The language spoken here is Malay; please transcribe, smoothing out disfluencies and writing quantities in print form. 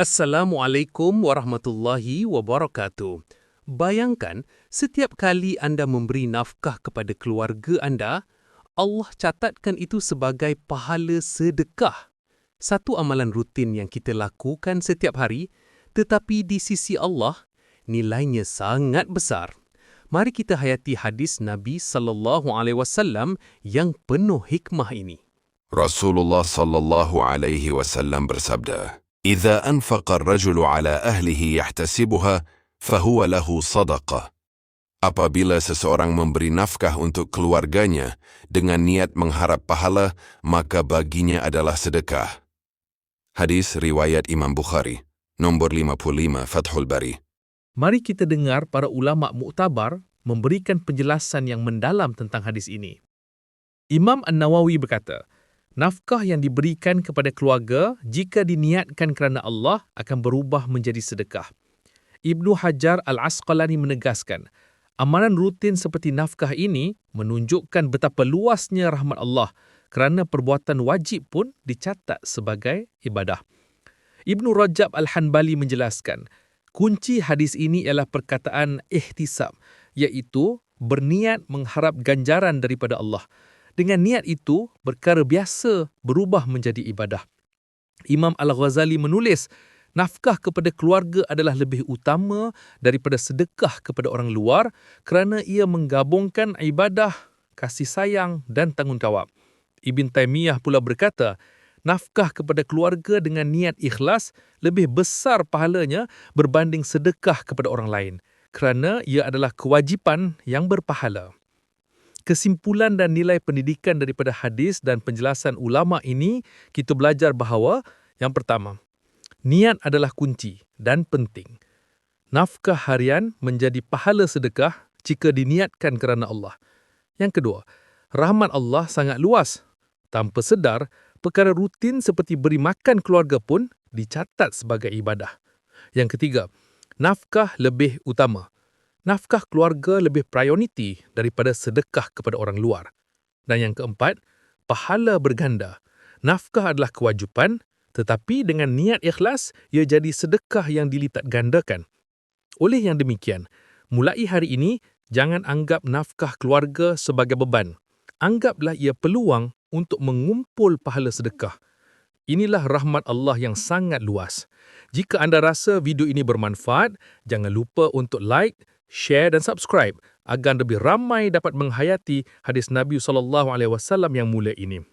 Assalamualaikum warahmatullahi wabarakatuh. Bayangkan, setiap kali anda memberi nafkah kepada keluarga anda, Allah catatkan itu sebagai pahala sedekah. Satu amalan rutin yang kita lakukan setiap hari, tetapi di sisi Allah, nilainya sangat besar. Mari kita hayati hadis Nabi SAW yang penuh hikmah ini. Rasulullah sallallahu alaihi wasallam bersabda, "Idza anfaqa ar-rajulu ala ahlihi yahtasibuha, fahuwa lahu sadaqah." Apabila seseorang memberi nafkah untuk keluarganya dengan niat mengharap pahala, maka baginya adalah sedekah. Hadis riwayat Imam Bukhari, nombor 55 Fathul Bari. Mari kita dengar para ulama muktabar memberikan penjelasan yang mendalam tentang hadis ini. Imam An-Nawawi berkata, nafkah yang diberikan kepada keluarga jika diniatkan kerana Allah akan berubah menjadi sedekah. Ibnu Hajar Al-Asqalani menegaskan, amalan rutin seperti nafkah ini menunjukkan betapa luasnya rahmat Allah kerana perbuatan wajib pun dicatat sebagai ibadah. Ibnu Rajab Al-Hanbali menjelaskan, kunci hadis ini ialah perkataan ihtisab, iaitu berniat mengharap ganjaran daripada Allah. Dengan niat itu, perkara biasa berubah menjadi ibadah. Imam Al-Ghazali menulis, nafkah kepada keluarga adalah lebih utama daripada sedekah kepada orang luar kerana ia menggabungkan ibadah, kasih sayang dan tanggungjawab. Ibn Taymiyah pula berkata, nafkah kepada keluarga dengan niat ikhlas lebih besar pahalanya berbanding sedekah kepada orang lain kerana ia adalah kewajipan yang berpahala. Kesimpulan dan nilai pendidikan daripada hadis dan penjelasan ulama ini, kita belajar bahawa, yang pertama, niat adalah kunci dan penting. Nafkah harian menjadi pahala sedekah jika diniatkan kerana Allah. Yang kedua, rahmat Allah sangat luas. Tanpa sedar, perkara rutin seperti beri makan keluarga pun dicatat sebagai ibadah. Yang ketiga, nafkah lebih utama. Nafkah keluarga lebih prioriti daripada sedekah kepada orang luar. Dan yang keempat, pahala berganda. Nafkah adalah kewajipan, tetapi dengan niat ikhlas, ia jadi sedekah yang dilipat gandakan. Oleh yang demikian, mulai hari ini, jangan anggap nafkah keluarga sebagai beban. Anggaplah ia peluang untuk mengumpul pahala sedekah. Inilah rahmat Allah yang sangat luas. Jika anda rasa video ini bermanfaat, jangan lupa untuk like, share dan subscribe agar lebih ramai dapat menghayati hadis Nabi SAW yang mulia ini.